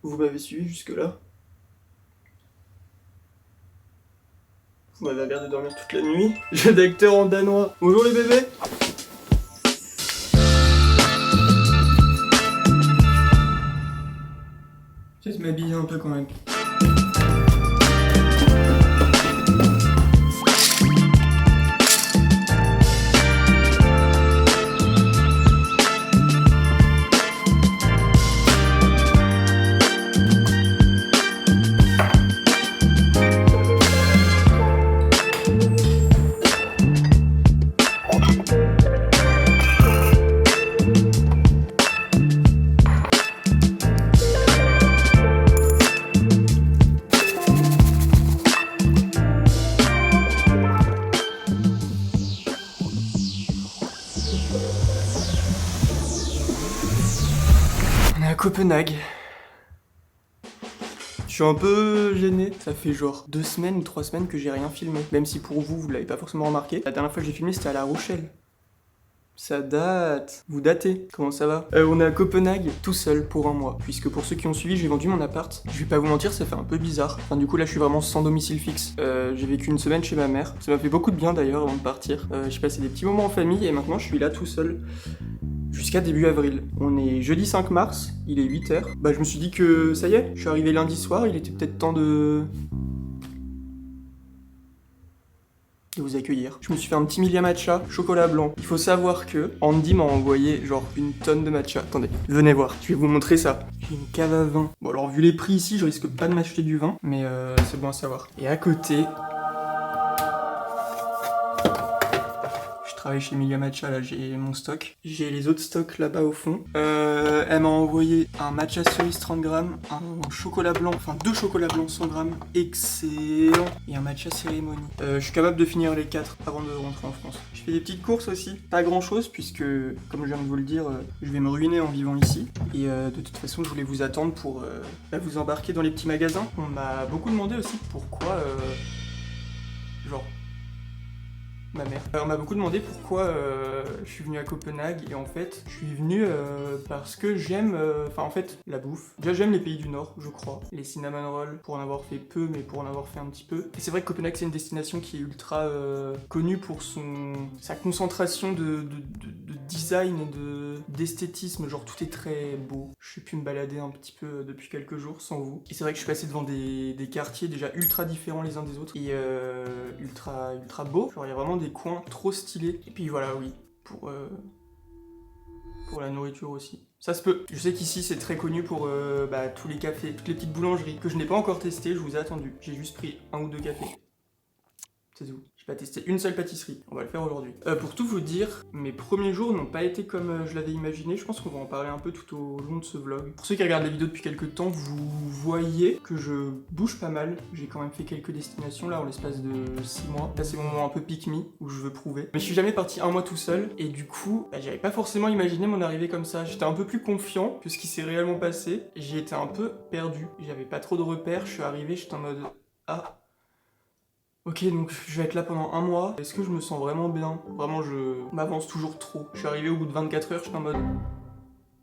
Vous m'avez suivi jusque-là? Vous m'avez regardé dormir toute la nuit? Jeu d'acteur en danois. Bonjour les bébés. Peut-être m'habiller un peu quand même. On est à Copenhague. Je suis un peu gêné, ça fait genre 2 semaines ou 3 semaines que j'ai rien filmé. Même si pour vous, vous l'avez pas forcément remarqué. La dernière fois que j'ai filmé, c'était à La Rochelle. Ça date. Vous datez. Comment ça va? On est à Copenhague, tout seul pour un mois. Puisque pour ceux qui ont suivi, j'ai vendu mon appart. Je vais pas vous mentir, ça fait un peu bizarre. Enfin, du coup, là, je suis vraiment sans domicile fixe. J'ai vécu une semaine chez ma mère. Ça m'a fait beaucoup de bien d'ailleurs avant de partir. J'ai passé des petits moments en famille et maintenant, je suis là tout seul. Jusqu'à début avril. On est jeudi 5 mars, il est 8h. Bah je me suis dit que ça y est, je suis arrivé lundi soir, il était peut-être temps de vous accueillir. Je me suis fait un petit Milia matcha, chocolat blanc. Il faut savoir que Andy m'a envoyé genre une tonne de matcha. Attendez, venez voir, je vais vous montrer ça. J'ai une cave à vin. Bon alors vu les prix ici, je risque pas de m'acheter du vin, mais c'est bon à savoir. Et à côté... Je travaille chez Milia Matcha, là j'ai mon stock. J'ai les autres stocks là-bas au fond. Elle m'a envoyé un matcha cerise 30 grammes, un chocolat blanc, enfin 2 chocolats blancs 100 grammes, excellent, et un matcha cérémonie. Je suis capable de finir les 4 avant de rentrer en France. Je fais des petites courses aussi, pas grand chose puisque, comme je viens de vous le dire, je vais me ruiner en vivant ici. Et de toute façon, je voulais vous attendre pour vous embarquer dans les petits magasins. On m'a beaucoup demandé aussi pourquoi, genre... Ma mère. On m'a beaucoup demandé pourquoi je suis venu à Copenhague et en fait je suis venu parce que j'aime en fait la bouffe. Déjà j'aime les pays du Nord je crois. Les cinnamon rolls pour en avoir fait peu mais pour en avoir fait un petit peu. Et c'est vrai que Copenhague c'est une destination qui est ultra connue pour sa concentration de design et d'esthétisme. Genre tout est très beau. Je suis pu me balader un petit peu depuis quelques jours sans vous. Et c'est vrai que je suis passé devant des quartiers déjà ultra différents les uns des autres et ultra beaux. Genre il y a vraiment des coins trop stylés. Et puis voilà, oui, pour la nourriture aussi. Ça se peut. Je sais qu'ici c'est très connu pour tous les cafés, toutes les petites boulangeries que je n'ai pas encore testé, je vous ai attendu. J'ai juste pris 1 ou 2 cafés. C'est tout. J'ai pas testé une seule pâtisserie. On va le faire aujourd'hui. Pour tout vous dire, mes premiers jours n'ont pas été comme je l'avais imaginé. Je pense qu'on va en parler un peu tout au long de ce vlog. Pour ceux qui regardent les vidéos depuis quelques temps, vous voyez que je bouge pas mal. J'ai quand même fait quelques destinations là en l'espace de 6 mois. Là c'est mon moment un peu pick me où je veux prouver. Mais je suis jamais parti un mois tout seul et du coup, j'avais pas forcément imaginé mon arrivée comme ça. J'étais un peu plus confiant que ce qui s'est réellement passé. J'ai été un peu perdu. J'avais pas trop de repères. Je suis arrivé, j'étais en mode ah. Ok, donc je vais être là pendant un mois. Est-ce que je me sens vraiment bien? Vraiment, je m'avance toujours trop. Je suis arrivé au bout de 24 heures, j'étais en mode...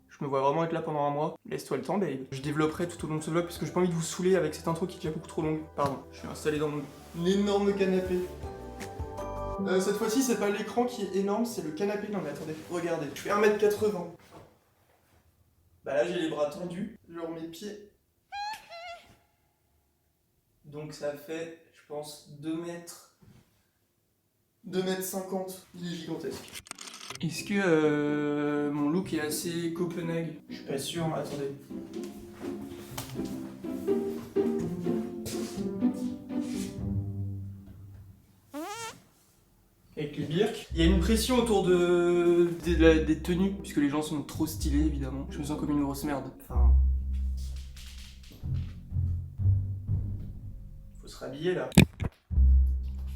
Je me vois vraiment être là pendant un mois. Laisse-toi le temps, babe. Je développerai tout au long de ce vlog parce que j'ai pas envie de vous saouler avec cette intro qui est déjà beaucoup trop longue. Pardon, je suis installé dans mon énorme canapé. Cette fois-ci, c'est pas l'écran qui est énorme, c'est le canapé. Non mais attendez, regardez. Je fais 1m80. Bah là, j'ai les bras tendus. Genre mes pieds. Donc ça fait... Je pense 2m50, il est gigantesque. Est-ce que mon look est assez Copenhague? Je suis pas sûr, mais attendez. Avec les birks. Il y a une pression autour des tenues, puisque les gens sont trop stylés évidemment. Je me sens comme une grosse merde. Enfin... Faut se rhabiller là.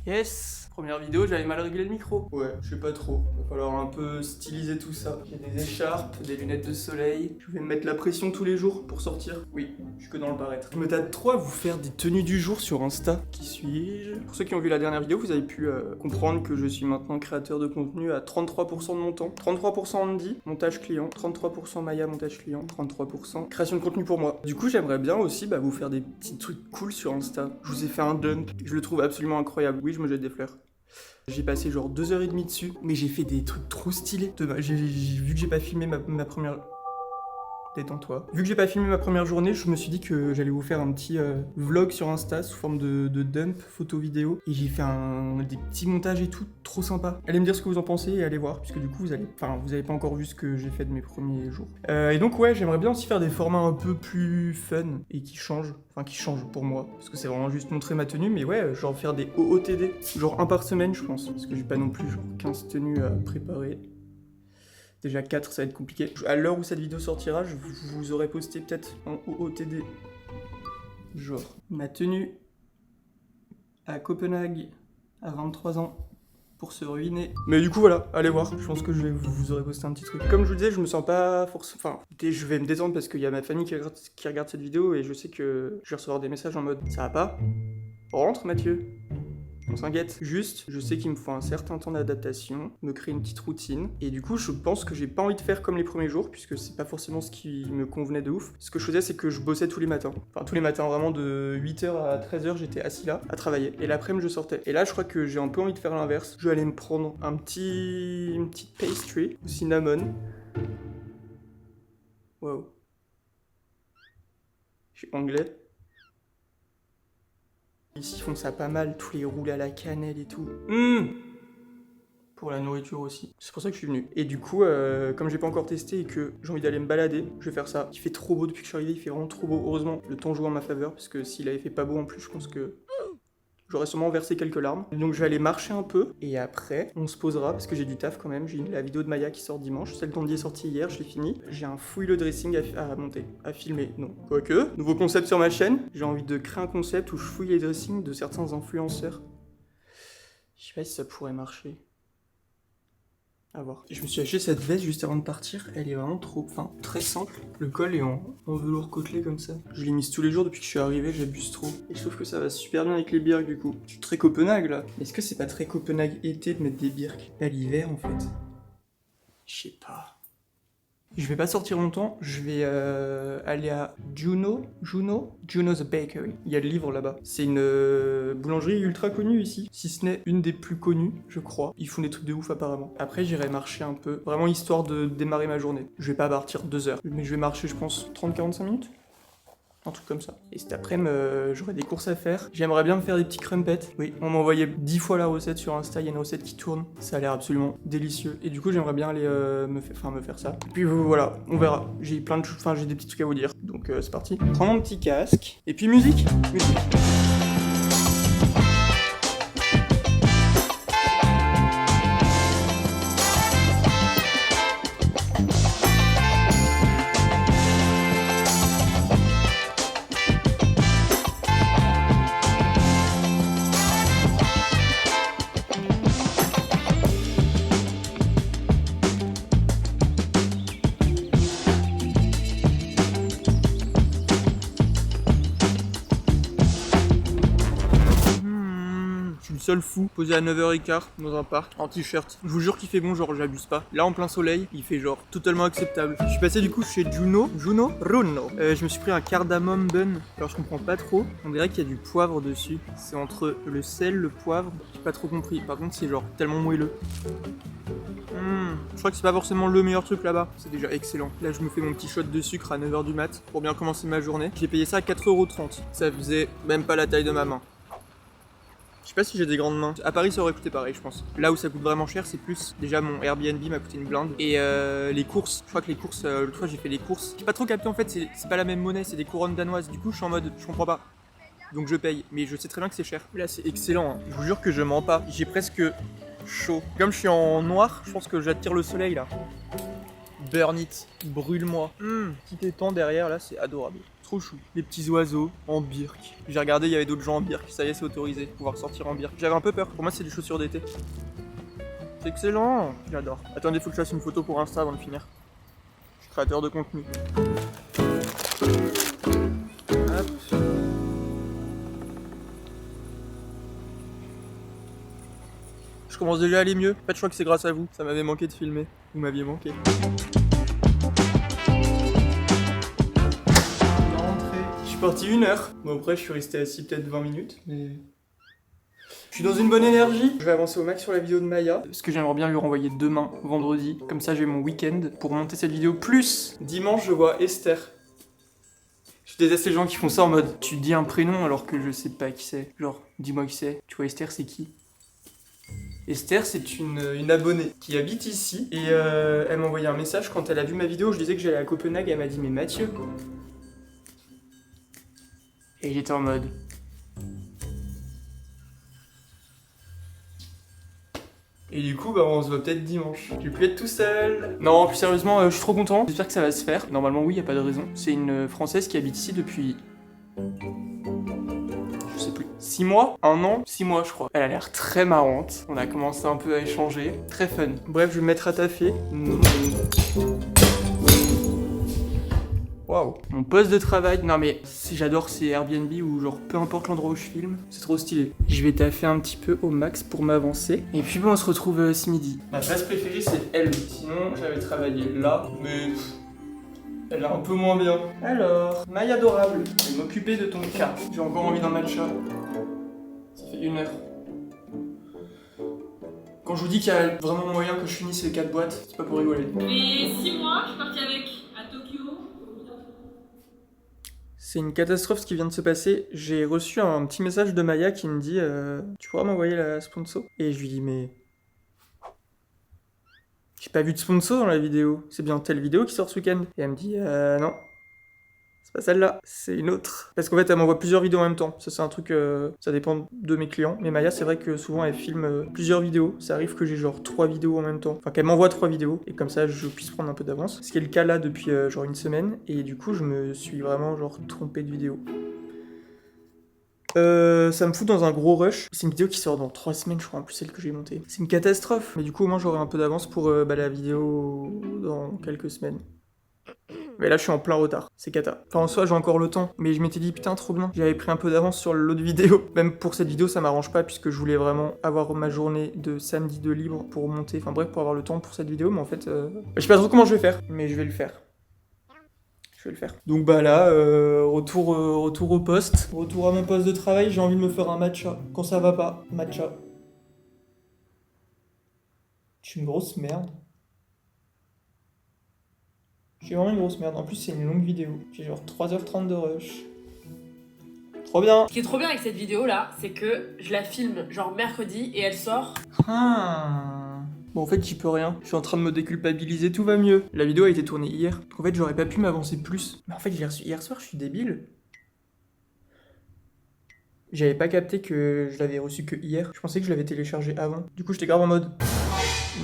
Yes. Première vidéo, j'avais mal réglé le micro. Ouais, je sais pas trop. Va falloir un peu styliser tout ça. J'ai des écharpes, des lunettes de soleil. Je vais me mettre la pression tous les jours pour sortir. Oui, je suis que dans le paraître. Je me tâte trop à vous faire des tenues du jour sur Insta. Qui suis-je? Pour ceux qui ont vu la dernière vidéo, vous avez pu comprendre que je suis maintenant créateur de contenu à 33% de mon temps. 33% Andy, montage client. 33% Maya, montage client. 33% création de contenu pour moi. Du coup, j'aimerais bien aussi vous faire des petits trucs cool sur Insta. Je vous ai fait un dump. Je le trouve absolument incroyable. Oui, je me jette des fleurs. J'ai passé genre 2h30 dessus, mais j'ai fait des trucs trop stylés. Vu que j'ai pas filmé ma première... Détends-toi. Vu que j'ai pas filmé ma première journée, je me suis dit que j'allais vous faire un petit vlog sur Insta sous forme de dump, photo, vidéo. Et j'ai fait des petits montages et tout, trop sympa. Allez me dire ce que vous en pensez et allez voir, puisque du coup vous avez pas encore vu ce que j'ai fait de mes premiers jours. Et donc ouais, j'aimerais bien aussi faire des formats un peu plus fun et qui changent pour moi. Parce que c'est vraiment juste montrer ma tenue, mais ouais, genre faire des OOTD. Genre un par semaine, je pense. Parce que j'ai pas non plus genre 15 tenues à préparer. Déjà 4, ça va être compliqué. À l'heure où cette vidéo sortira, je vous aurais posté peut-être en OOTD. Genre, ma tenue à Copenhague à 23 ans pour se ruiner. Mais du coup, voilà, allez voir. Je pense que vous aurais posté un petit truc. Comme je vous disais, je me sens pas forcément... Enfin, je vais me détendre parce qu'il y a ma famille qui regarde cette vidéo et je sais que je vais recevoir des messages en mode « Ça va pas ? Rentre, Mathieu !» On s'inquiète. Juste, je sais qu'il me faut un certain temps d'adaptation, me créer une petite routine. Et du coup, je pense que j'ai pas envie de faire comme les premiers jours, puisque c'est pas forcément ce qui me convenait de ouf. Ce que je faisais, c'est que je bossais tous les matins. Enfin, tous les matins, vraiment de 8h à 13h, j'étais assis là, à travailler. Et l'après-midi, je sortais. Et là, je crois que j'ai un peu envie de faire l'inverse. Je vais aller me prendre une petite pastry au cinnamon. Wow. Je suis anglais. Ici, ils font ça pas mal, tous les roulés à la cannelle et tout. Pour la nourriture aussi. C'est pour ça que je suis venu. Et du coup, comme j'ai pas encore testé et que j'ai envie d'aller me balader, je vais faire ça. Il fait trop beau depuis que je suis arrivé, il fait vraiment trop beau. Heureusement, le temps joue en ma faveur, parce que s'il avait fait pas beau en plus, je pense que j'aurais sûrement versé quelques larmes. Donc je vais aller marcher un peu, et après, on se posera, parce que j'ai du taf quand même. J'ai la vidéo de Maya qui sort dimanche, celle d'Andy est sortie hier, je l'ai fini. J'ai un fouille le dressing à monter, à filmer, non. Quoique, nouveau concept sur ma chaîne, j'ai envie de créer un concept où je fouille les dressings de certains influenceurs. Je sais pas si ça pourrait marcher. À voir. Je me suis acheté cette veste juste avant de partir, elle est vraiment très simple. Le col est en velours côtelé comme ça. Je l'ai mise tous les jours depuis que je suis arrivé, j'abuse trop. Et je trouve que ça va super bien avec les birks du coup. Je suis très Copenhague là. Est-ce que c'est pas très Copenhague été de mettre des birks? Là l'hiver en fait. Je sais pas. Je vais pas sortir longtemps, je vais aller à Juno's Bakery. Il y a le livre là-bas. C'est une boulangerie ultra connue ici, si ce n'est une des plus connues, je crois. Ils font des trucs de ouf apparemment. Après j'irai marcher un peu, vraiment histoire de démarrer ma journée. Je vais pas partir 2 heures, mais je vais marcher je pense 30-45 minutes. Un truc comme ça. Et cet après-midi, j'aurai des courses à faire. J'aimerais bien me faire des petits crumpets. Oui, on m'a envoyé 10 fois la recette sur Insta, il y a une recette qui tourne. Ça a l'air absolument délicieux. Et du coup, j'aimerais bien aller me faire ça. Et puis voilà, on verra. J'ai plein de choses, j'ai des petits trucs à vous dire. Donc c'est parti. Prends mon petit casque. Et puis musique. Seul fou, posé à 9h15 dans un parc, en t-shirt. Je vous jure qu'il fait bon, genre j'abuse pas. Là en plein soleil, il fait genre totalement acceptable. Je suis passé du coup chez Runo. Je me suis pris un cardamome bun. Alors je comprends pas trop. On dirait qu'il y a du poivre dessus. C'est entre le sel, le poivre. J'ai pas trop compris. Par contre c'est genre tellement moelleux. Je crois que c'est pas forcément le meilleur truc là-bas. C'est déjà excellent. Là je me fais mon petit shot de sucre à 9h du mat pour bien commencer ma journée. J'ai payé ça à 4,30€. Ça faisait même pas la taille de ma main. Je sais pas si j'ai des grandes mains. À Paris ça aurait coûté pareil je pense. Là où ça coûte vraiment cher c'est plus. Déjà mon Airbnb m'a coûté une blinde. Et les courses, je crois que les courses, l'autre fois j'ai fait les courses. J'ai pas trop capté en fait, c'est pas la même monnaie, c'est des couronnes danoises. Du coup je suis en mode, je comprends pas. Donc je paye, mais je sais très bien que c'est cher. Là c'est excellent, hein. Je vous jure que je mens pas. J'ai presque chaud. Comme je suis en noir, je pense que j'attire le soleil là. Burn it, brûle-moi. Petit étang derrière là, c'est adorable. Trop chou. Les petits oiseaux en birk. J'ai regardé, il y avait d'autres gens en birk. Ça y est, c'est autorisé. Pouvoir sortir en birk. J'avais un peu peur. Pour moi, c'est des chaussures d'été. C'est excellent. J'adore. Attendez, faut que je fasse une photo pour Insta avant de finir. Je suis créateur de contenu. Hop. Je commence déjà à aller mieux. En fait, je crois que c'est grâce à vous. Ça m'avait manqué de filmer. Vous m'aviez manqué. Je suis parti 1 heure. Bon, après, je suis resté assis peut-être 20 minutes. Mais je suis dans une bonne énergie. Je vais avancer au max sur la vidéo de Maya. Parce que j'aimerais bien lui renvoyer demain, vendredi. Comme ça, j'ai mon week-end pour monter cette vidéo. Plus, dimanche, je vois Esther. Je déteste les gens qui font ça en mode tu dis un prénom alors que je sais pas qui c'est. Genre, dis-moi qui c'est. Tu vois, Esther, c'est qui? Esther, c'est une abonnée qui habite ici. Et elle m'a envoyé un message quand elle a vu ma vidéo. Je disais que j'allais à Copenhague. Elle m'a dit, mais Mathieu. Et j'étais en mode. Et du coup, bah, on se voit peut-être dimanche. Je vais plus être tout seul. Non, plus sérieusement, je suis trop content. J'espère que ça va se faire. Normalement, oui, y a pas de raison. C'est une Française qui habite ici depuis. Je sais plus. 6 mois 1 an 6 mois, je crois. Elle a l'air très marrante. On a commencé un peu à échanger. Très fun. Bref, je vais me mettre à taffer. Waouh. Mon poste de travail, non mais j'adore ces Airbnb où genre peu importe l'endroit où je filme, c'est trop stylé. Je vais taffer un petit peu au max pour m'avancer. Et puis bon, on se retrouve ce midi. Ma place préférée c'est elle. Sinon j'avais travaillé là, mais elle est un peu moins bien. Alors, Maï adorable, je vais m'occuper de ton cas. J'ai encore envie d'un matcha. Ça fait 1 heure. Quand je vous dis qu'il y a vraiment moyen que je finisse ces 4 boîtes, c'est pas pour rigoler. Mais 6 mois, je suis partie avec à Tokyo. C'est une catastrophe ce qui vient de se passer. J'ai reçu un petit message de Maya qui me dit tu pourras m'envoyer la sponsor? Et je lui dis mais j'ai pas vu de sponsor dans la vidéo. C'est bien telle vidéo qui sort ce week-end. Et elle me dit non. C'est pas celle-là, c'est une autre. Parce qu'en fait, elle m'envoie plusieurs vidéos en même temps. Ça, c'est un truc, ça dépend de mes clients. Mais Maya, c'est vrai que souvent, elle filme plusieurs vidéos. Ça arrive que j'ai genre 3 vidéos en même temps. Enfin, qu'elle m'envoie 3 vidéos. Et comme ça, je puisse prendre un peu d'avance. Ce qui est le cas là depuis genre 1 semaine. Et du coup, je me suis vraiment genre trompé de vidéo. Ça me fout dans un gros rush. C'est une vidéo qui sort dans 3 semaines, je crois, en plus celle que j'ai montée. C'est une catastrophe. Mais du coup, au moins, j'aurai un peu d'avance pour la vidéo dans quelques semaines. Mais là, je suis en plein retard. C'est cata. Enfin, en soi, j'ai encore le temps. Mais je m'étais dit, putain, trop bien. J'avais pris un peu d'avance sur l'autre vidéo. Même pour cette vidéo, ça m'arrange pas puisque je voulais vraiment avoir ma journée de samedi de libre pour monter. Enfin, bref, pour avoir le temps pour cette vidéo. Mais en fait, je sais pas trop comment je vais faire. Mais je vais le faire. Je vais le faire. Donc bah là, retour au poste. Retour à mon poste de travail. J'ai envie de me faire un matcha. Quand ça va pas, matcha. Je suis une grosse merde. Je suis vraiment une grosse merde. En plus, c'est une longue vidéo. J'ai genre 3h30 de rush. Trop bien. Ce qui est trop bien avec cette vidéo là, c'est que je la filme genre mercredi et elle sort. Bon, en fait, j'y peux rien. Je suis en train de me déculpabiliser, tout va mieux. La vidéo a été tournée hier. Donc en fait, j'aurais pas pu m'avancer plus. Mais en fait, je l'ai reçu hier soir, je suis débile. J'avais pas capté que je l'avais reçu que hier. Je pensais que je l'avais téléchargé avant. Du coup, j'étais grave en mode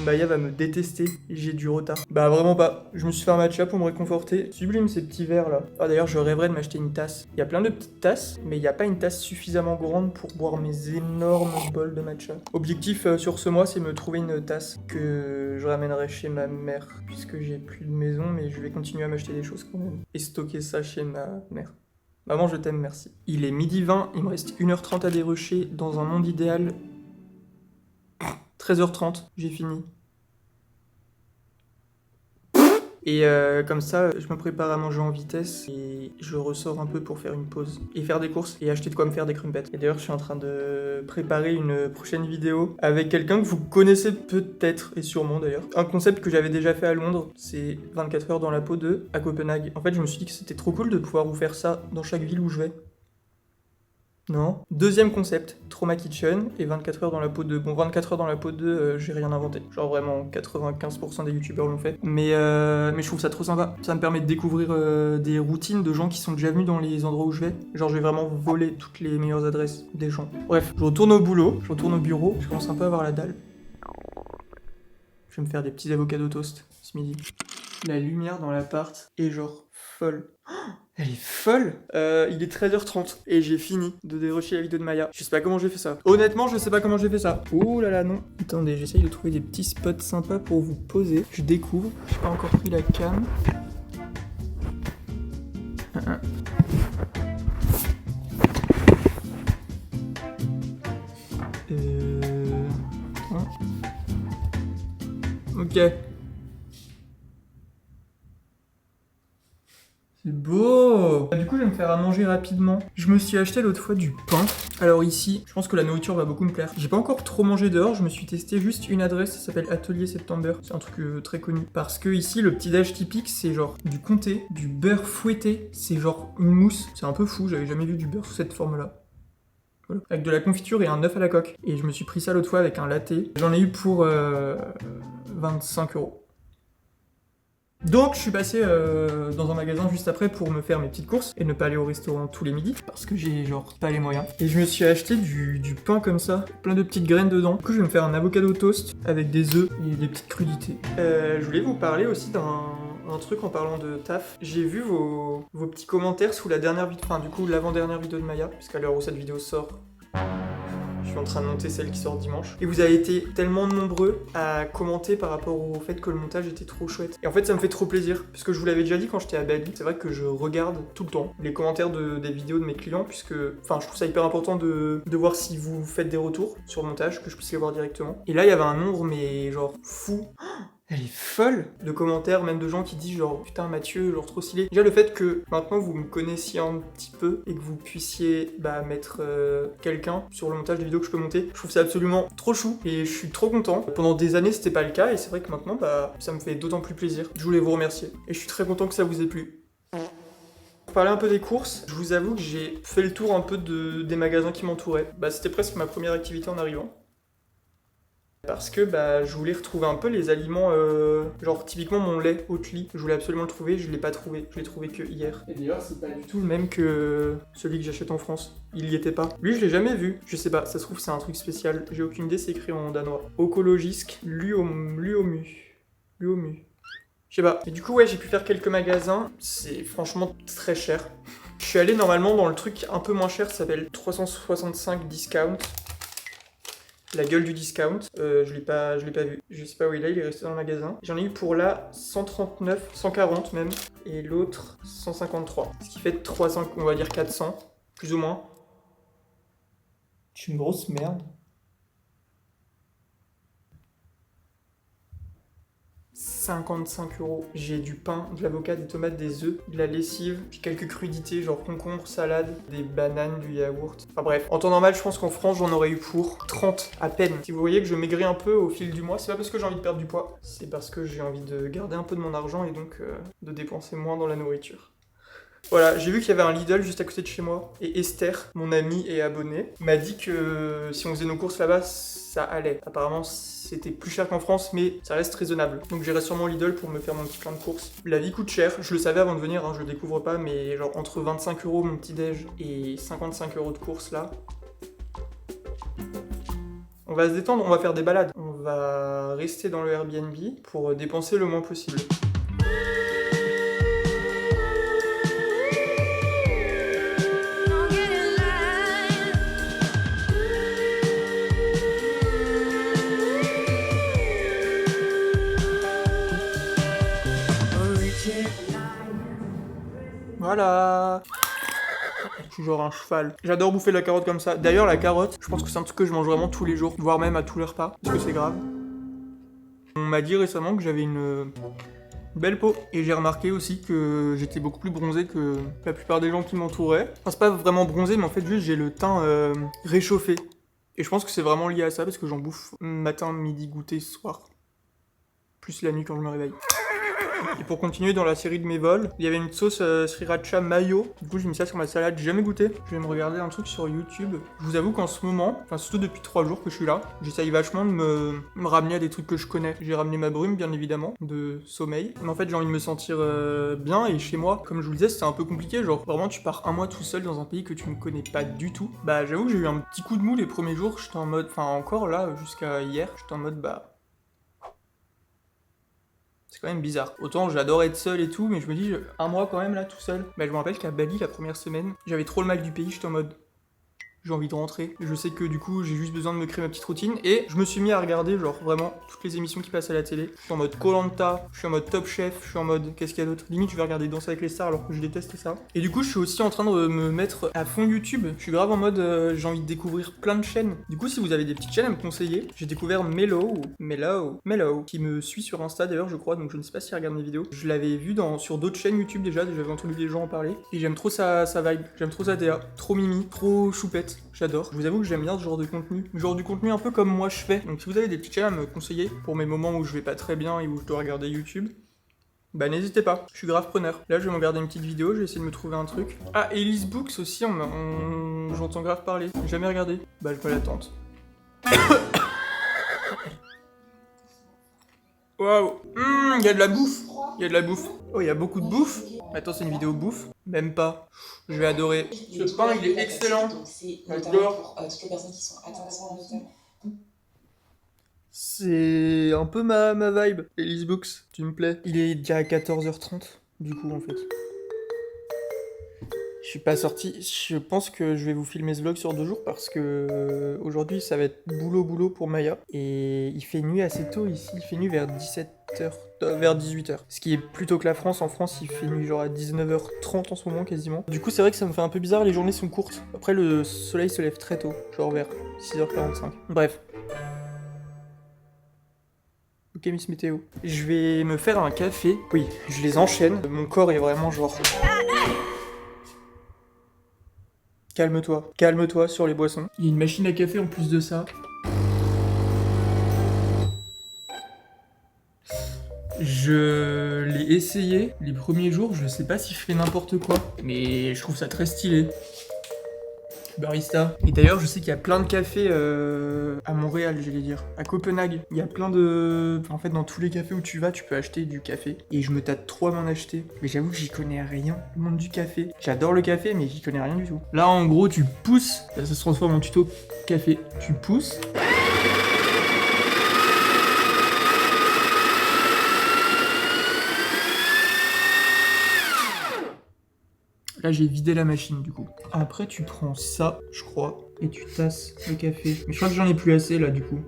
Maya va me détester, j'ai du retard. Bah vraiment pas. Je me suis fait un matcha pour me réconforter. Sublime ces petits verres là. Ah d'ailleurs je rêverais de m'acheter une tasse. Il y a plein de petites tasses, mais il n'y a pas une tasse suffisamment grande pour boire mes énormes bols de matcha. Objectif sur ce mois, c'est me trouver une tasse que je ramènerai chez ma mère. Puisque j'ai plus de maison, mais je vais continuer à m'acheter des choses quand même. Et stocker ça chez ma mère. Maman, je t'aime, merci. Il est 12h20, il me reste 1h30 à dérocher. Dans un monde idéal, 13h30, j'ai fini. Et comme ça, je me prépare à manger en vitesse et je ressors un peu pour faire une pause. Et faire des courses et acheter de quoi me faire des crumpets. Et d'ailleurs, je suis en train de préparer une prochaine vidéo avec quelqu'un que vous connaissez peut-être, et sûrement d'ailleurs. Un concept que j'avais déjà fait à Londres, c'est 24 heures dans la peau de à Copenhague. En fait, je me suis dit que c'était trop cool de pouvoir vous faire ça dans chaque ville où je vais. Non. Deuxième concept, Trauma Kitchen et 24 heures dans la peau de... Bon, 24 heures dans la peau de, j'ai rien inventé. Genre vraiment, 95% des youtubeurs l'ont fait. Mais je trouve ça trop sympa. Ça me permet de découvrir des routines de gens qui sont déjà venus dans les endroits où je vais. Genre, je vais vraiment voler toutes les meilleures adresses des gens. Bref, je retourne au boulot, je retourne au bureau. Je commence un peu à avoir la dalle. Je vais me faire des petits avocados toast ce midi. La lumière dans l'appart est genre folle. Oh, Elle est folle. Il est 13h30 et j'ai fini de dérusher la vidéo de Maya. Je sais pas comment j'ai fait ça. Honnêtement, je sais pas comment j'ai fait ça. Oh là là, non. Attendez, j'essaye de trouver des petits spots sympas pour vous poser. Je découvre. J'ai pas encore pris la cam. Ok. C'est beau. Du coup, je vais me faire à manger rapidement. Je me suis acheté l'autre fois du pain. Alors ici, je pense que la nourriture va beaucoup me plaire. J'ai pas encore trop mangé dehors, je me suis testé juste une adresse, ça s'appelle Atelier September. C'est un truc très connu. Parce que ici, le petit déj typique, c'est genre du comté, du beurre fouetté, c'est genre une mousse. C'est un peu fou, j'avais jamais vu du beurre sous cette forme-là. Voilà. Avec de la confiture et un œuf à la coque. Et je me suis pris ça l'autre fois avec un latte. J'en ai eu pour 25€. Donc je suis passé dans un magasin juste après pour me faire mes petites courses et ne pas aller au restaurant tous les midis parce que j'ai genre pas les moyens. Et je me suis acheté du pain comme ça, plein de petites graines dedans. Du coup je vais me faire un avocado toast avec des œufs et des petites crudités. Je voulais vous parler aussi d'un truc en parlant de taf. J'ai vu vos petits commentaires sous la dernière vidéo, enfin du coup l'avant-dernière vidéo de Maya, puisqu'à l'heure où cette vidéo sort, je suis en train de monter celle qui sort dimanche. Et vous avez été tellement nombreux à commenter par rapport au fait que le montage était trop chouette. Et en fait, ça me fait trop plaisir. Parce que je vous l'avais déjà dit quand j'étais à Bali. C'est vrai que je regarde tout le temps les commentaires des vidéos de mes clients. Puisque, enfin, je trouve ça hyper important de voir si vous faites des retours sur le montage, que je puisse les voir directement. Et là, il y avait un nombre, mais genre fou. Elle est folle de commentaires, même de gens qui disent genre putain Mathieu, genre trop stylé. Déjà le fait que maintenant vous me connaissiez un petit peu et que vous puissiez mettre quelqu'un sur le montage des vidéos que je peux monter, je trouve ça absolument trop chou et je suis trop content. Pendant des années c'était pas le cas et c'est vrai que maintenant ça me fait d'autant plus plaisir. Je voulais vous remercier et je suis très content que ça vous ait plu. Pour parler un peu des courses, je vous avoue que j'ai fait le tour un peu des magasins qui m'entouraient. C'était presque ma première activité en arrivant. Parce que je voulais retrouver un peu les aliments, genre typiquement mon lait Oatly, je voulais absolument le trouver, je l'ai pas trouvé, je l'ai trouvé que hier. Et d'ailleurs c'est pas du tout le même que celui que j'achète en France, il y était pas. Lui je l'ai jamais vu, je sais pas, ça se trouve c'est un truc spécial, j'ai aucune idée, c'est écrit en danois. Ökologisk Luomu. Je sais pas. Et du coup ouais j'ai pu faire quelques magasins, c'est franchement très cher. Je suis allé normalement dans le truc un peu moins cher, ça s'appelle 365 Discount. La gueule du discount, je l'ai pas vu. Je sais pas où il est resté dans le magasin. J'en ai eu pour là 139, 140 même, et l'autre 153. Ce qui fait 300, on va dire 400, plus ou moins. C'est une grosse merde. 55€. J'ai du pain, de l'avocat, des tomates, des œufs, de la lessive, puis quelques crudités genre concombre, salade, des bananes, du yaourt. Enfin bref, en temps normal, je pense qu'en France, j'en aurais eu pour 30 à peine. Si vous voyez que je maigris un peu au fil du mois, c'est pas parce que j'ai envie de perdre du poids, c'est parce que j'ai envie de garder un peu de mon argent et donc de dépenser moins dans la nourriture. Voilà, j'ai vu qu'il y avait un Lidl juste à côté de chez moi, et Esther, mon amie et abonnée, m'a dit que si on faisait nos courses là-bas, ça allait. Apparemment, c'était plus cher qu'en France, mais ça reste raisonnable. Donc j'irai sûrement Lidl pour me faire mon petit plein de courses. La vie coûte cher, je le savais avant de venir, je le découvre pas, mais genre entre 25€ mon petit déj et 55€ de courses là. On va se détendre, on va faire des balades. On va rester dans le Airbnb pour dépenser le moins possible. Voilà. Je suis genre un cheval. J'adore bouffer de la carotte comme ça. D'ailleurs, la carotte, je pense que c'est un truc que je mange vraiment tous les jours, voire même à tous les repas, parce que c'est grave. On m'a dit récemment que j'avais une belle peau. Et j'ai remarqué aussi que j'étais beaucoup plus bronzé que la plupart des gens qui m'entouraient. Enfin, c'est pas vraiment bronzé, mais en fait, juste j'ai le teint réchauffé. Et je pense que c'est vraiment lié à ça, parce que j'en bouffe matin, midi, goûter, soir. Plus la nuit quand je me réveille. Et pour continuer dans la série de mes vols, il y avait une sauce sriracha mayo. Du coup, j'ai mis ça sur ma salade. J'ai jamais goûté. Je vais me regarder un truc sur YouTube. Je vous avoue qu'en ce moment, enfin surtout depuis 3 jours que je suis là, j'essaye vachement de me ramener à des trucs que je connais. J'ai ramené ma brume, bien évidemment, de sommeil. Mais en fait, j'ai envie de me sentir bien. Et chez moi, comme je vous le disais, c'était un peu compliqué. Genre, vraiment, tu pars un mois tout seul dans un pays que tu ne connais pas du tout. J'avoue que j'ai eu un petit coup de mou les premiers jours. J'étais en mode, enfin encore là, jusqu'à hier, j'étais en mode, c'est quand même bizarre. Autant j'adore être seul et tout, mais je me dis, un mois quand même là, tout seul. Bah je me rappelle qu'à Bali, la première semaine, j'avais trop le mal du pays, j'étais en mode... J'ai envie de rentrer. Je sais que du coup, j'ai juste besoin de me créer ma petite routine. Et je me suis mis à regarder, genre vraiment, toutes les émissions qui passent à la télé. Je suis en mode Koh-Lanta, je suis en mode Top Chef, je suis en mode qu'est-ce qu'il y a d'autre. Limite, je vais regarder Danser avec les stars alors que je déteste ça. Et du coup, je suis aussi en train de me mettre à fond YouTube. Je suis grave en mode, j'ai envie de découvrir plein de chaînes. Du coup, si vous avez des petites chaînes à me conseiller, j'ai découvert Mellow, qui me suit sur Insta d'ailleurs, je crois, donc je ne sais pas s'il regarde mes vidéos. Je l'avais vu sur d'autres chaînes YouTube déjà, j'avais entendu des gens en parler. Et j'aime trop sa vibe, j'aime trop sa DA. Trop mimi, trop choupette, j'adore. Je vous avoue que j'aime bien ce genre de contenu. Genre du contenu un peu comme moi je fais. Donc si vous avez des petites chaînes à me conseiller pour mes moments où je vais pas très bien et où je dois regarder YouTube, bah n'hésitez pas, je suis grave preneur. Là je vais me regarder une petite vidéo, je vais essayer de me trouver un truc. Ah, Elise Books aussi, j'entends grave parler. J'ai jamais regardé. Bah je me la tente. Waouh, y a de la bouffe. Y a de la bouffe. Oh, y a beaucoup de bouffe. Attends, c'est une vidéo bouffe. Même pas. Je vais adorer. Ce pain, il est excellent. J'adore. Toutes les personnes qui sont atteintes notamment. C'est un peu ma vibe. Elise Books, tu me plais. Il est déjà 14h30, du coup, en fait. Je suis pas sorti. Je pense que je vais vous filmer ce vlog sur 2 jours parce que aujourd'hui, ça va être boulot pour Maya. Et il fait nuit assez tôt ici. Il fait nuit vers 17h, vers 18h. Ce qui est plutôt que la France. En France, il fait nuit genre à 19h30 en ce moment quasiment. Du coup, c'est vrai que ça me fait un peu bizarre. Les journées sont courtes. Après, le soleil se lève très tôt, genre vers 6h45. Bref. Ok, Miss Météo. Je vais me faire un café. Oui, je les enchaîne. Mon corps est vraiment genre... Calme-toi sur les boissons. Il y a une machine à café en plus de ça. Je l'ai essayé les premiers jours, je sais pas si je fais n'importe quoi, mais je trouve ça très stylé. Barista. Et d'ailleurs, je sais qu'il y a plein de cafés à Montréal, j'allais dire. À Copenhague. Il y a plein de... En fait, dans tous les cafés où tu vas, tu peux acheter du café. Et je me tâte trop à m'en acheter. Mais j'avoue que j'y connais rien. Le monde du café. J'adore le café, mais j'y connais rien du tout. Là, en gros, tu pousses. Là, ça se transforme en tuto café. Tu pousses. Là, j'ai vidé la machine, du coup. Après, tu prends ça, je crois, et tu tasses le café. Mais je crois que j'en ai plus assez, là, du coup.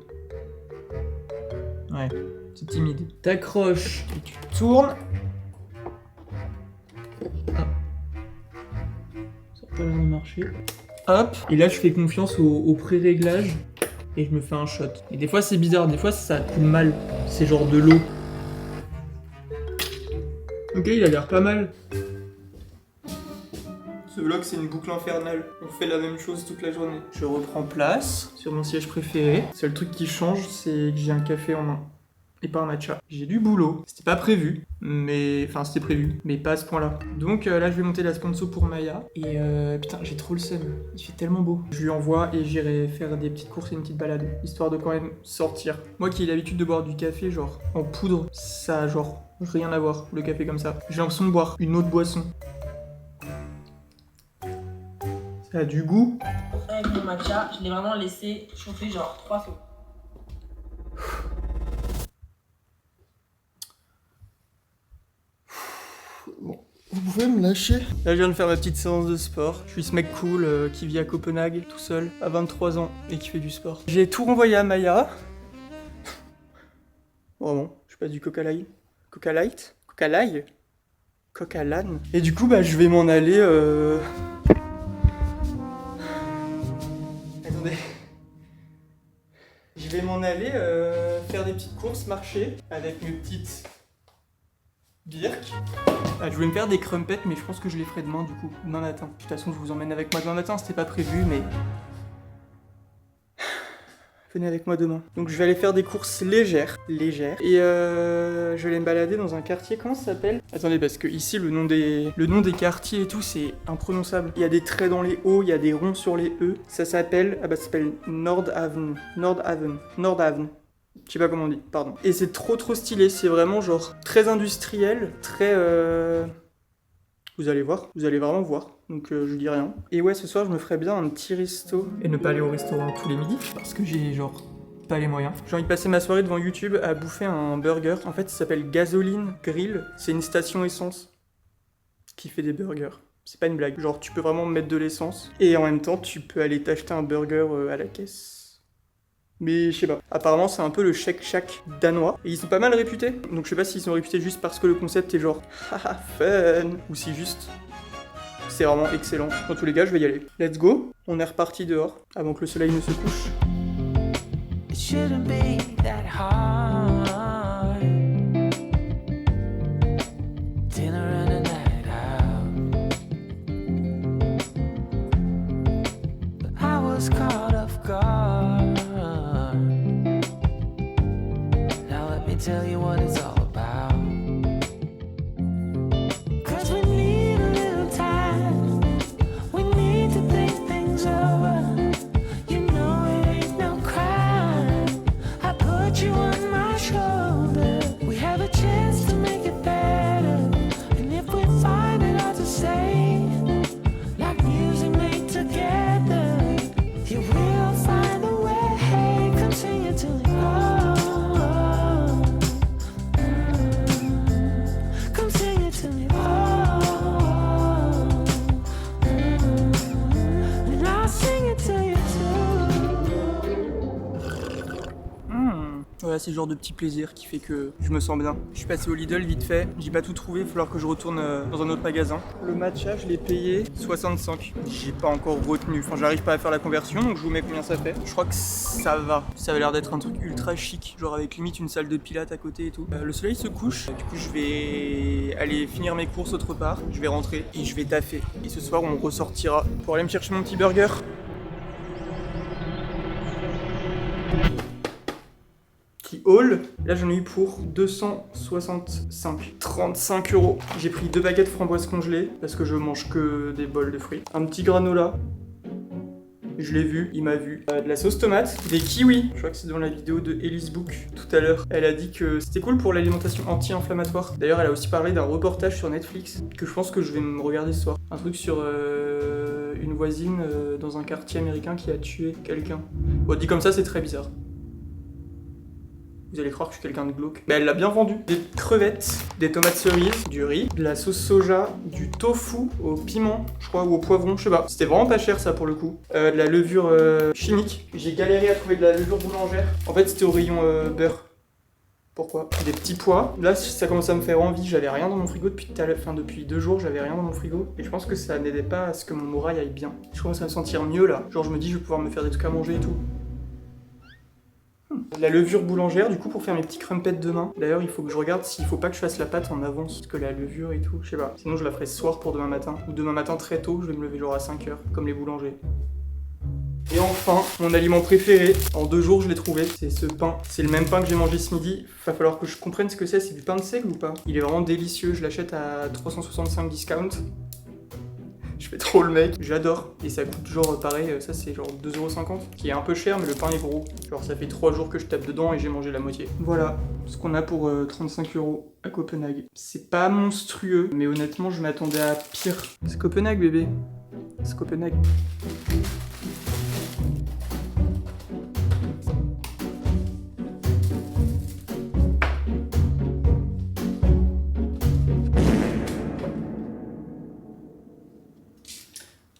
Ouais, c'est timide. T'accroches et tu tournes. Ah. Ça n'a pas l'air de marcher. Hop. Et là, je fais confiance au pré-réglage. Et je me fais un shot. Et des fois, c'est bizarre. Des fois, ça coule mal. C'est genre de l'eau. Ok, il a l'air pas mal. Ce vlog, c'est une boucle infernale. On fait la même chose toute la journée. Je reprends place sur mon siège préféré. Le seul truc qui change, c'est que j'ai un café en main. Et pas un matcha. J'ai du boulot. C'était pas prévu. Mais... Enfin, c'était prévu. Mais pas à ce point-là. Donc là, je vais monter la sponsor pour Maya. Et putain, j'ai trop le seum. Il fait tellement beau. Je lui envoie et j'irai faire des petites courses et une petite balade. Histoire de quand même sortir. Moi qui ai l'habitude de boire du café, genre, en poudre, ça a genre rien à voir, le café comme ça. J'ai l'impression de boire une autre boisson. Ça a du goût. Avec mon matcha, je l'ai vraiment laissé chauffer genre 3 secondes. Bon, vous pouvez me lâcher? Là, je viens de faire ma petite séance de sport. Je suis ce mec cool qui vit à Copenhague, tout seul, à 23 ans, et qui fait du sport. J'ai tout renvoyé à Maya. Vraiment, je passe du Coca Light. Coca Light? Coca Light? Coca Lan. Et du coup, bah, je vais m'en aller... Attendez. Je vais m'en aller faire des petites courses, marcher, avec mes petites birks. Ah, je voulais me faire des crumpets, mais je pense que je les ferai demain, du coup, demain matin. De toute façon, je vous emmène avec moi demain matin, c'était pas prévu, mais... Venez avec moi demain. Donc je vais aller faire des courses légères. Et je vais aller me balader dans un quartier, comment ça s'appelle? Attendez, parce que ici, le nom des quartiers et tout, c'est imprononçable. Il y a des traits dans les O, il y a des ronds sur les E. Ça s'appelle... Ah bah ça s'appelle Nordhavn. Je sais pas comment on dit, pardon. Et c'est trop stylé, c'est vraiment genre très industriel, très... Vous allez voir, vous allez vraiment voir, donc je dis rien. Et ouais, ce soir, je me ferais bien un petit resto. Et ne pas aller au restaurant tous les midis, parce que j'ai genre pas les moyens. J'ai envie de passer ma soirée devant YouTube à bouffer un burger. En fait, ça s'appelle Gasoline Grill. C'est une station essence qui fait des burgers. C'est pas une blague. Genre, tu peux vraiment mettre de l'essence et en même temps, tu peux aller t'acheter un burger à la caisse. Mais je sais pas. Apparemment, c'est un peu le Shake Shack danois. Et ils sont pas mal réputés. Donc je sais pas s'ils sont réputés juste parce que le concept est genre haha fun. Ou si juste c'est vraiment excellent. Dans tous les cas, je vais y aller. Let's go. On est reparti dehors avant que le soleil ne se couche. It shouldn't be that hard. Dinner and a night out. But I was caught off guard. Now let me tell you what it's all about. 'Cause we need a little time. We need to think things over. You know it ain't no crime. I put you on my shoulder. We have a chance to make it better. And if we find it hard to say, like music made together, you will find a way. Come sing it to me. Come sing it to me. And I'll sing it to you too. Voilà, c'est le genre de petit plaisir qui fait que je me sens bien. Je suis passé au Lidl vite fait, j'ai pas tout trouvé, il va falloir que je retourne dans un autre magasin. Le matcha, je l'ai payé 65. J'ai pas encore retenu, enfin j'arrive pas à faire la conversion, donc je vous mets combien ça fait. Je crois que ça va. Ça avait l'air d'être un truc ultra chic, genre avec limite une salle de pilates à côté et tout. Le soleil se couche, du coup je vais aller finir mes courses autre part, je vais rentrer et je vais taffer. Et ce soir on ressortira pour aller me chercher mon petit burger. Qui haul, là j'en ai eu pour 265, 35 €. J'ai pris 2 baguettes framboises congelées parce que je mange que des bols de fruits. Un petit granola, je l'ai vu, il m'a vu. De la sauce tomate, des kiwis. Je crois que c'est dans la vidéo de Elise Book tout à l'heure. Elle a dit que c'était cool pour l'alimentation anti-inflammatoire. D'ailleurs, elle a aussi parlé d'un reportage sur Netflix que je pense que je vais me regarder ce soir. Un truc sur une voisine dans un quartier américain qui a tué quelqu'un. Bon, dit comme ça, c'est très bizarre. Vous allez croire que je suis quelqu'un de glauque. Mais elle l'a bien vendu. Des crevettes, des tomates cerises, du riz, de la sauce soja, du tofu au piment, je crois, ou au poivron, je sais pas. C'était vraiment pas cher ça pour le coup. De la levure chimique. J'ai galéré à trouver de la levure boulangère. En fait, c'était au rayon beurre. Pourquoi? Des petits pois. Là, ça commence à me faire envie. J'avais rien dans mon frigo depuis tout à l'heure. Enfin, depuis 2 jours, j'avais rien dans mon frigo. Et je pense que ça n'aidait pas à ce que mon moral aille bien. Je commence à me sentir mieux là. Genre, je me dis, je vais pouvoir me faire des trucs à manger et tout. La levure boulangère du coup pour faire mes petits crumpets demain. D'ailleurs il faut que je regarde s'il faut pas que je fasse la pâte en avance. Parce que la levure et tout, je sais pas. Sinon je la ferai ce soir pour demain matin. Ou demain matin très tôt, je vais me lever genre à 5h, comme les boulangers. Et enfin, mon aliment préféré, en 2 jours je l'ai trouvé, c'est ce pain. C'est le même pain que j'ai mangé ce midi. Va falloir que je comprenne ce que c'est du pain de seigle ou pas. Il est vraiment délicieux, je l'achète à 365 discount. Je fais trop le mec, j'adore. Et ça coûte genre pareil, ça c'est genre 2,50 €, qui est un peu cher mais le pain est gros. Genre ça fait 3 jours que je tape dedans et j'ai mangé la moitié. Voilà ce qu'on a pour 35 € à Copenhague. C'est pas monstrueux, mais honnêtement je m'attendais à pire. C'est Copenhague bébé, c'est Copenhague.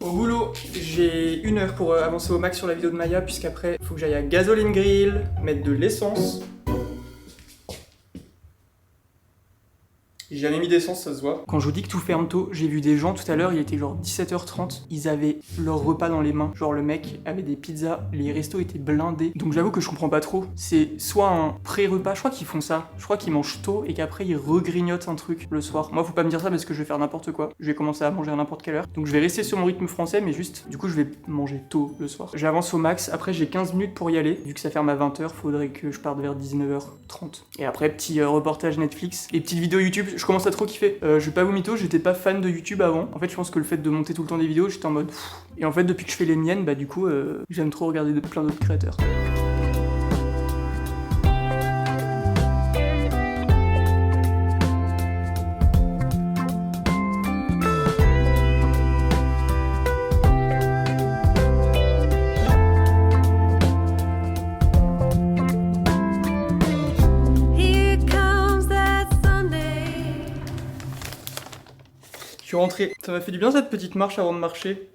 Au boulot, j'ai 1 heure pour avancer au max sur la vidéo de Maya, puisqu'après, il faut que j'aille à Gasoline Grill, mettre de l'essence. J'ai jamais mis d'essence, ça se voit. Quand je vous dis que tout ferme tôt, j'ai vu des gens tout à l'heure, il était genre 17h30, ils avaient leur repas dans les mains. Genre le mec avait des pizzas, les restos étaient blindés. Donc j'avoue que je comprends pas trop. C'est soit un pré-repas, je crois qu'ils font ça. Je crois qu'ils mangent tôt et qu'après ils regrignotent un truc le soir. Moi faut pas me dire ça parce que je vais faire n'importe quoi. Je vais commencer à manger à n'importe quelle heure. Donc je vais rester sur mon rythme français, mais juste, du coup je vais manger tôt le soir. J'avance au max, après j'ai 15 minutes pour y aller. Vu que ça ferme à 20h, faudrait que je parte vers 19h30. Et après, petit reportage Netflix, les petites vidéos YouTube. Je commence à trop kiffer. Je vais pas vous mytho, j'étais pas fan de YouTube avant. En fait, je pense que le fait de monter tout le temps des vidéos, j'étais en mode pff. Et en fait, depuis que je fais les miennes, bah du coup, j'aime trop regarder plein d'autres créateurs. suis rentré. Ça m'a fait du bien cette petite marche avant de marcher.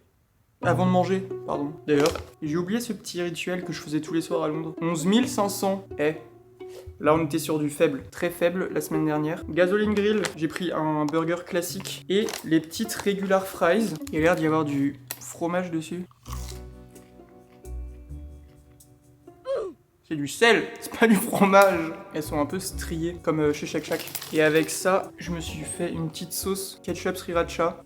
Avant de manger, pardon. D'ailleurs, j'ai oublié ce petit rituel que je faisais tous les soirs à Londres. 11 500. Là, on était sur du faible, très faible la semaine dernière. Gasoline Grill, j'ai pris un burger classique et les petites regular fries. Il y a l'air d'y avoir du fromage dessus. C'est du sel, c'est pas du fromage. Elles sont un peu striées, comme chez Shake Shack. Et avec ça, je me suis fait une petite sauce ketchup sriracha.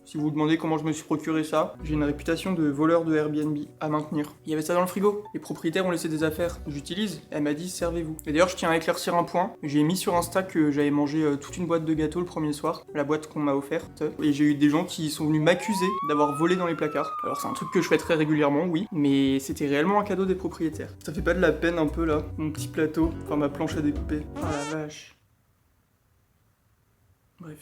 Si vous vous demandez comment je me suis procuré ça, j'ai une réputation de voleur de Airbnb à maintenir. Il y avait ça dans le frigo. Les propriétaires ont laissé des affaires. J'utilise. Elle m'a dit servez-vous. Et d'ailleurs, je tiens à éclaircir un point. J'ai mis sur Insta que j'avais mangé toute une boîte de gâteaux le premier soir, la boîte qu'on m'a offerte. Et j'ai eu des gens qui sont venus m'accuser d'avoir volé dans les placards. Alors c'est un truc que je fais très régulièrement, oui, mais c'était réellement un cadeau des propriétaires. Ça fait pas de la peine un peu là, mon petit plateau, enfin ma planche à découper. Ah la vache. Bref.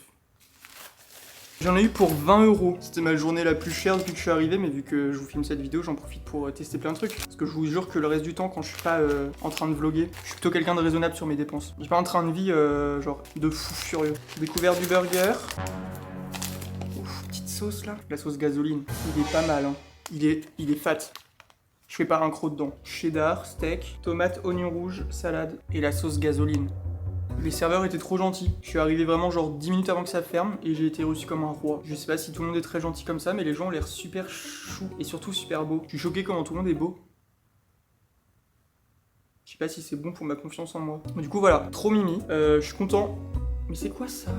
J'en ai eu pour 20 €. C'était ma journée la plus chère depuis que je suis arrivé, mais vu que je vous filme cette vidéo, j'en profite pour tester plein de trucs. Parce que je vous jure que le reste du temps, quand je suis pas en train de vlogger, je suis plutôt quelqu'un de raisonnable sur mes dépenses. J'ai pas un train de vie genre de fou furieux. J'ai découvert du burger. Ouf, petite sauce là. La sauce gasoline. Il est pas mal, hein. Il est fat. Je fais pas un croc dedans. Cheddar, steak, tomate, oignon rouge, salade et la sauce gasoline. Les serveurs étaient trop gentils. Je suis arrivé vraiment genre 10 minutes avant que ça ferme et j'ai été reçu comme un roi. Je sais pas si tout le monde est très gentil comme ça, mais les gens ont l'air super choux et surtout super beaux. Je suis choqué comment tout le monde est beau. Je sais pas si c'est bon pour ma confiance en moi. Du coup voilà, trop mimi. Je suis content. Mais c'est quoi ça ?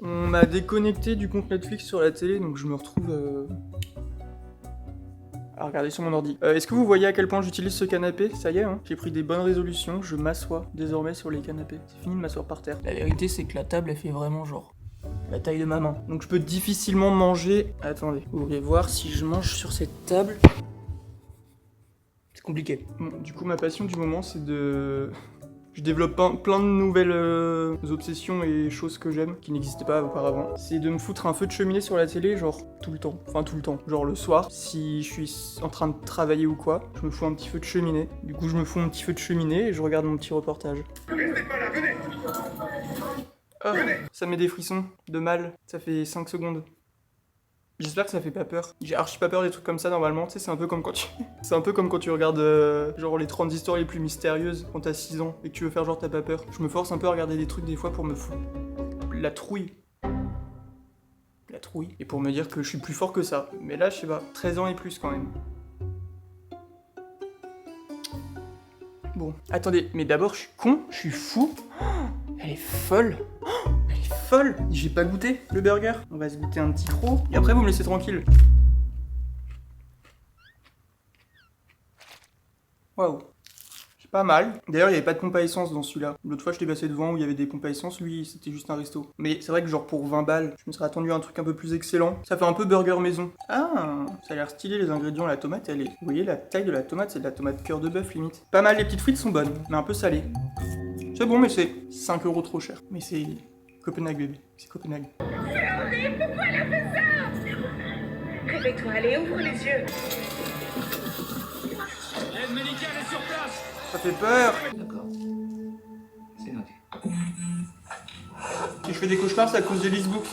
On m'a déconnecté du compte Netflix sur la télé, donc je me retrouve à regarder sur mon ordi. Est-ce que vous voyez à quel point j'utilise ce canapé ? Ça y est, hein, j'ai pris des bonnes résolutions, je m'assois désormais sur les canapés. C'est fini de m'asseoir par terre. La vérité, c'est que la table, elle fait vraiment genre la taille de ma main. Donc je peux difficilement manger... Attendez, vous voulez voir si je mange sur cette table ? C'est compliqué. Bon, du coup, ma passion du moment, c'est de... Je développe plein de nouvelles obsessions et choses que j'aime, qui n'existaient pas auparavant. C'est de me foutre un feu de cheminée sur la télé, genre tout le temps. Enfin tout le temps. Genre le soir, si je suis en train de travailler ou quoi, je me fous un petit feu de cheminée. Du coup je me fous un petit feu de cheminée et je regarde mon petit reportage. Oh, ça met des frissons, de mal. Ça fait 5 secondes. J'espère que ça fait pas peur. J'ai archi pas peur des trucs comme ça normalement, tu sais, c'est un peu comme quand tu... c'est un peu comme quand tu regardes genre les 30 histoires les plus mystérieuses quand t'as 6 ans et que tu veux faire genre t'as pas peur. Je me force un peu à regarder des trucs des fois pour me foutre la trouille. La trouille. Et pour me dire que je suis plus fort que ça. Mais là, je sais pas, 13 ans et plus quand même. Bon, attendez, mais d'abord je suis con, je suis fou. Oh, elle est folle. Oh, elle est folle. J'ai pas goûté le burger. On va se goûter un petit croc. Et après vous me laissez tranquille. Waouh. C'est pas mal. D'ailleurs il y avait pas de pompe à essence dans celui-là. L'autre fois je t'ai passé devant où il y avait des pompes à essence. Lui c'était juste un resto. Mais c'est vrai que genre pour 20 balles, je me serais attendu à un truc un peu plus excellent. Ça fait un peu burger maison. Ah, ça a l'air stylé les ingrédients. La tomate elle est... Vous voyez la taille de la tomate, c'est de la tomate cœur de bœuf limite. Pas mal, les petites frites sont bonnes, mais un peu salées. C'est bon mais c'est 5 € trop cher. Mais c'est Copenhague bébé, c'est Copenhague. C'est horrible, pourquoi elle a fait ça ? Réveille-toi, allez, ouvre les yeux. L'aide médicale est sur place. Ça fait peur. D'accord. C'est noté. Si je fais des cauchemars, c'est à cause de l'Xbox.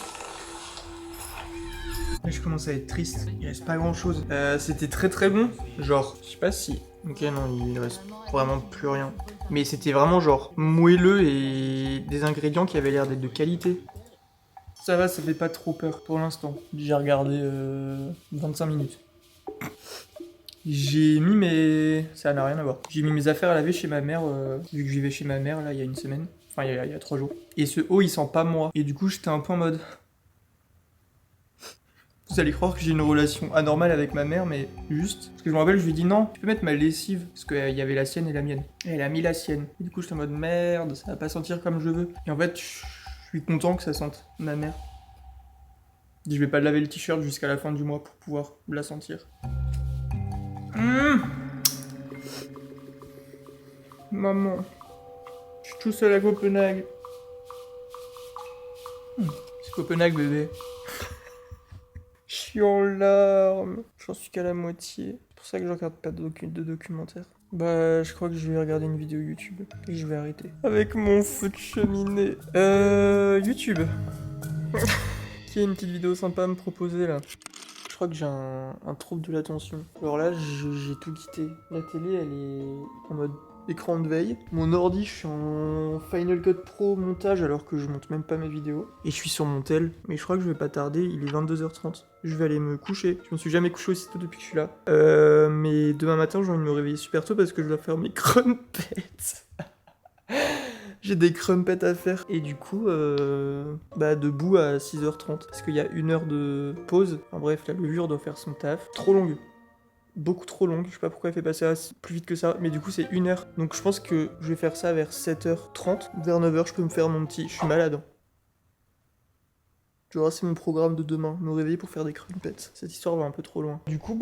Là, je commence à être triste. Il reste pas grand chose. C'était très très bon. Genre, je sais pas si. Ok, non, il reste vraiment plus rien. Mais c'était vraiment genre moelleux et des ingrédients qui avaient l'air d'être de qualité. Ça va, ça fait pas trop peur pour l'instant. J'ai regardé 25 minutes. J'ai mis mes... Ça n'a rien à voir. J'ai mis mes affaires à laver chez ma mère, vu que je vivais chez ma mère là il y a une semaine. Enfin, il y a 3 jours. Et ce haut, il sent pas moi. Et du coup, j'étais un peu en mode... Vous allez croire que j'ai une relation anormale avec ma mère, mais juste. Parce que je me rappelle, je lui ai dit non, tu peux mettre ma lessive. Parce qu'il y avait la sienne et la mienne. Et elle a mis la sienne. Et du coup, j'étais en mode merde, ça va pas sentir comme je veux. Et en fait, je suis content que ça sente ma mère. Je vais pas laver le t-shirt jusqu'à la fin du mois pour pouvoir la sentir. Maman. Je suis tout seul à Copenhague. C'est Copenhague, bébé. Je suis en larmes. J'en suis qu'à la moitié. C'est pour ça que je regarde pas de documentaire. Bah, je crois que je vais regarder une vidéo YouTube. Et je vais arrêter. Avec mon feu de cheminée. YouTube. Qui a une petite vidéo sympa à me proposer là? Je crois que j'ai un trouble de l'attention. Alors là, j'ai tout quitté. La télé, elle est en mode écran de veille. Mon ordi, je suis en Final Cut Pro montage alors que je monte même pas mes vidéos. Et je suis sur mon tel. Mais je crois que je vais pas tarder, il est 22h30. Je vais aller me coucher. Je me suis jamais couché aussitôt depuis que je suis là. Mais demain matin, j'ai envie de me réveiller super tôt parce que je dois faire mes crumpets. J'ai des crumpets à faire. Et du coup, debout à 6h30. Parce qu'il y a 1 heure de pause. Enfin bref, la levure doit faire son taf. Trop longue. Beaucoup trop longue. Je sais pas pourquoi elle fait passer plus vite que ça. Mais du coup, c'est 1 heure. Donc je pense que je vais faire ça vers 7h30. Vers 9h, je peux me faire mon petit. Je suis malade. Tu vois, c'est mon programme de demain. Me réveiller pour faire des crumpets. Cette histoire va un peu trop loin. Du coup,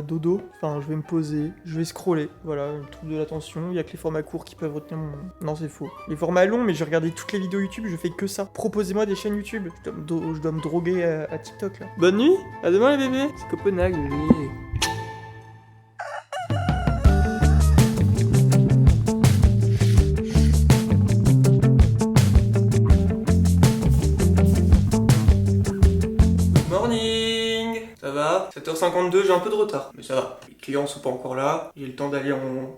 dodo. Enfin, je vais me poser. Je vais scroller. Voilà, le trouble de l'attention. Il y a que les formats courts qui peuvent retenir mon... Non, c'est faux. Les formats longs, mais j'ai regardé toutes les vidéos YouTube. Je fais que ça. Proposez-moi des chaînes YouTube. Je dois me droguer à TikTok, là. Bonne nuit. À demain, les bébés. C'est Copenhague, bébé. Morning. Ça va? 7h52, j'ai un peu de retard, mais ça va. Les clients sont pas encore là, j'ai le temps d'aller en...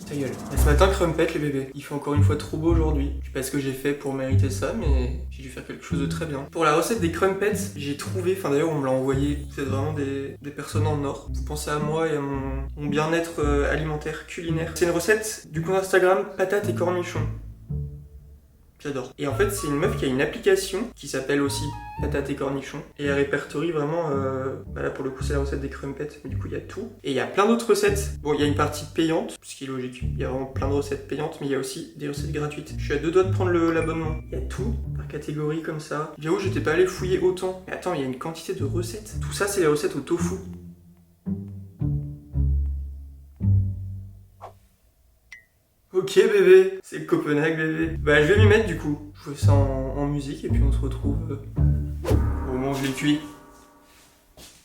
Ta gueule. Et ce matin, crumpet les bébés. Il fait encore une fois trop beau aujourd'hui. Je sais pas ce que j'ai fait pour mériter ça, mais j'ai dû faire quelque chose de très bien. Pour la recette des crumpets, j'ai trouvé, enfin d'ailleurs on me l'a envoyé, c'est vraiment des personnes en or. Vous pensez à moi et à mon bien-être alimentaire, culinaire. C'est une recette du compte Instagram patates et cornichons. J'adore. Et en fait, c'est une meuf qui a une application qui s'appelle aussi Patates et Cornichons. Et elle répertorie vraiment... là, pour le coup, c'est la recette des crumpets. Mais du coup, il y a tout. Et il y a plein d'autres recettes. Bon, il y a une partie payante, ce qui est logique. Il y a vraiment plein de recettes payantes, mais il y a aussi des recettes gratuites. Je suis à 2 doigts de prendre l'abonnement. Il y a tout, par catégorie, comme ça. J'avoue, j'étais pas allé fouiller autant. Mais attends, il y a une quantité de recettes. Tout ça, c'est les recettes au tofu. Ok bébé, c'est Copenhague bébé. Bah je vais m'y mettre du coup. Je fais ça en musique et puis on se retrouve au moment où je l'ai cuit.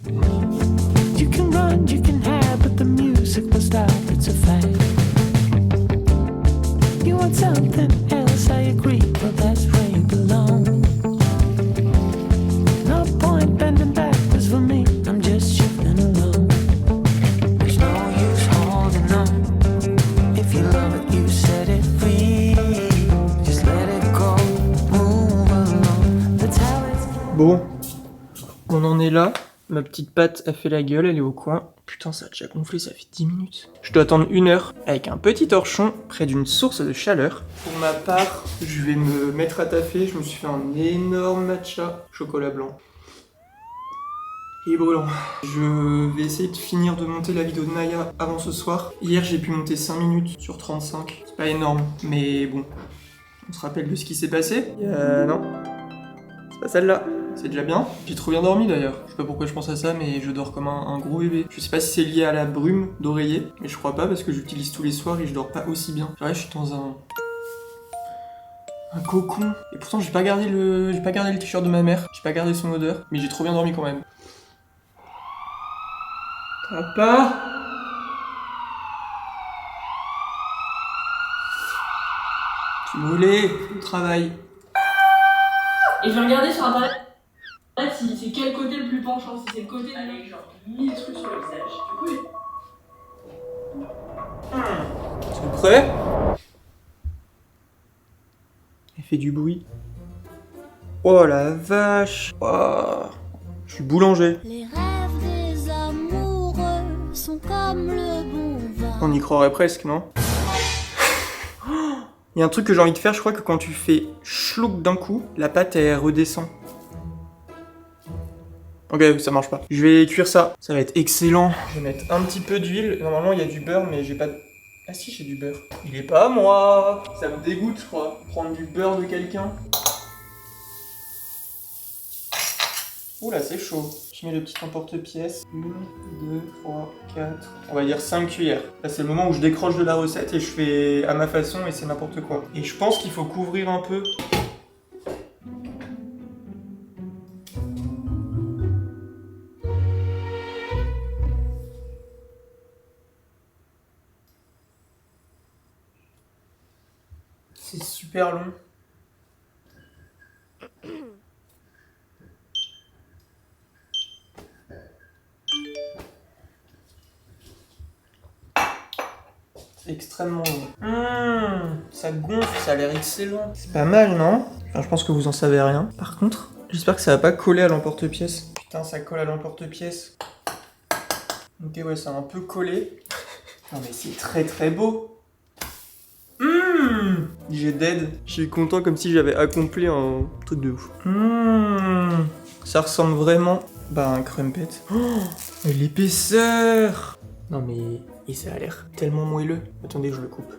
You can run, you can hide, but the music will stop, it's a fact. You want something else, I agree, but that's where you belong. No point bending backwards for me, I'm just shifting along. There's no use holding on. If you love it, you set it free. Just let it go, move along. That's how it's... Bon, on en est là. Ma petite pâte a fait la gueule, elle est au coin. Putain, ça a déjà gonflé, ça fait 10 minutes. Je dois attendre 1 heure avec un petit torchon près d'une source de chaleur. Pour ma part, je vais me mettre à taffer. Je me suis fait un énorme matcha chocolat blanc. Il est brûlant. Je vais essayer de finir de monter la vidéo de Naya avant ce soir. Hier, j'ai pu monter 5 minutes sur 35. C'est pas énorme, mais bon. On se rappelle de ce qui s'est passé. Non. C'est pas celle-là. C'est déjà bien. J'ai trop bien dormi d'ailleurs. Je sais pas pourquoi je pense à ça, mais je dors comme un gros bébé. Je sais pas si c'est lié à la brume d'oreiller, mais je crois pas parce que j'utilise tous les soirs et je dors pas aussi bien. Ouais, je suis dans un cocon. Et pourtant, j'ai pas gardé le t-shirt de ma mère. J'ai pas gardé son odeur, mais j'ai trop bien dormi quand même. Papa? Tu brûlé au travail. Et je vais regarder sur internet si c'est quel côté le plus penchant, si c'est le côté avec genre 1000 trucs sur le visage. Du coup, C'est prêt? Elle fait du bruit. Oh la vache! Oh, je suis boulanger. Les rêves des amoureux sont comme le bon vin. On y croirait presque, non? Il y a un truc que j'ai envie de faire, je crois que quand tu fais chlouk d'un coup, la pâte elle redescend. Ok, ça marche pas. Je vais cuire ça. Ça va être excellent. Je vais mettre un petit peu d'huile. Normalement, il y a du beurre, mais j'ai pas de... Ah si, j'ai du beurre. Il est pas à moi. Ça me dégoûte, je crois. Prendre du beurre de quelqu'un. Oula, c'est chaud. Je mets le petit emporte-pièce. 1, 2, 3, 4... On va dire 5 cuillères. Là, c'est le moment où je décroche de la recette et je fais à ma façon et c'est n'importe quoi. Et je pense qu'il faut couvrir un peu. super long. C'est extrêmement long. Ça gonfle, ça a l'air excellent. C'est pas mal, non? Enfin, je pense que vous en savez rien. Par contre, j'espère que ça va pas coller à l'emporte-pièce. Putain, ça colle à l'emporte-pièce. Ok, ouais, ça a un peu collé. Non mais c'est très très beau. J'ai dead. Je suis content comme si j'avais accompli un truc de ouf. Ça ressemble vraiment à un crumpet. Oh, et l'épaisseur. Non mais et ça a l'air tellement moelleux. Attendez, je le coupe.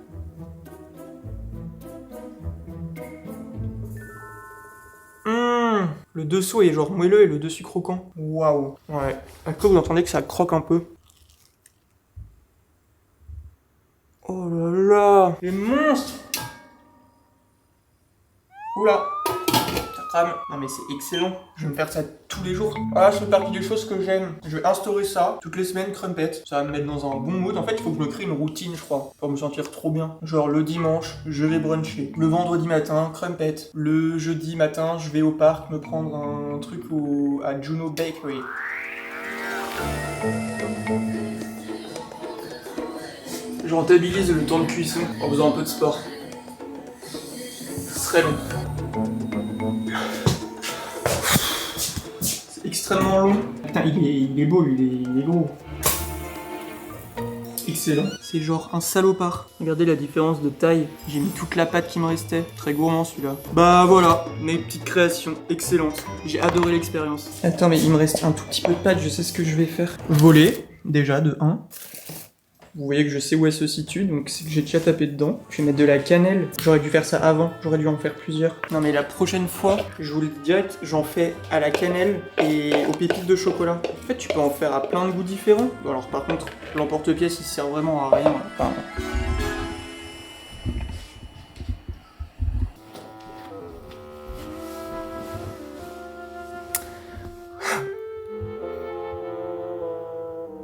Le dessous est genre moelleux et le dessus croquant. Waouh. Ouais. À quoi vous entendez que ça croque un peu? Oh là là, les monstres! Oula, ça crame. Non mais c'est excellent, je vais me faire ça tous les jours. Ah, c'est partie des choses que j'aime. Je vais instaurer ça toutes les semaines, crumpet. Ça va me mettre dans un bon mood. En fait, il faut que je me crée une routine, je crois, pour me sentir trop bien. Genre le dimanche, je vais bruncher. Le vendredi matin, crumpet. Le jeudi matin, je vais au parc me prendre un truc à Juno Bakery. Je rentabilise le temps de cuisson en faisant un peu de sport. Ce serait long. C'est extrêmement long. Putain, il est beau, il est gros. Excellent. C'est genre un salopard. Regardez la différence de taille. J'ai mis toute la pâte qui me restait. Très gourmand celui-là. Bah voilà, mes petites créations excellentes. J'ai adoré l'expérience. Attends, mais il me reste un tout petit peu de pâte, je sais ce que je vais faire. Voler, déjà, de 1. Vous voyez que je sais où elle se situe, donc c'est que j'ai déjà tapé dedans. Je vais mettre de la cannelle. J'aurais dû faire ça avant, j'aurais dû en faire plusieurs. Non mais la prochaine fois, je vous le dis direct, j'en fais à la cannelle et aux pépites de chocolat. En fait, tu peux en faire à plein de goûts différents. Bon alors par contre, l'emporte-pièce, il sert vraiment à rien. Enfin,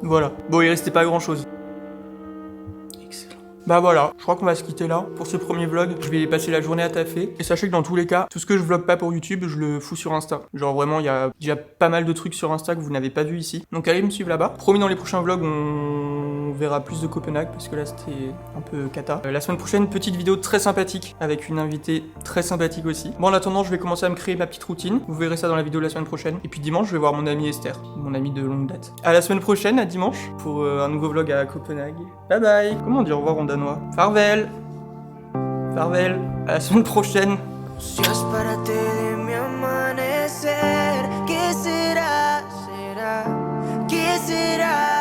voilà. Bon, il restait pas grand chose. Bah voilà, je crois qu'on va se quitter là pour ce premier vlog. Je vais passer la journée à taffer. Et sachez que dans tous les cas, tout ce que je vlog pas pour YouTube, je le fous sur Insta. Genre vraiment, il y a déjà pas mal de trucs sur Insta que vous n'avez pas vu ici. Donc allez me suivre là-bas. Promis, dans les prochains vlogs, on verra plus de Copenhague parce que là c'était un peu cata. La semaine prochaine, petite vidéo très sympathique avec une invitée très sympathique aussi. Bon, en attendant, je vais commencer à me créer ma petite routine. Vous verrez ça dans la vidéo de la semaine prochaine. Et puis dimanche, je vais voir mon amie Esther, mon amie de longue date. À la semaine prochaine, à dimanche, pour un nouveau vlog à Copenhague. Bye bye. Comment on dit au revoir en danois? Farvel. Farvel. À la semaine prochaine. Espérate de mi amanecer. ¿Qué será? ¿Será? ¿Qué será?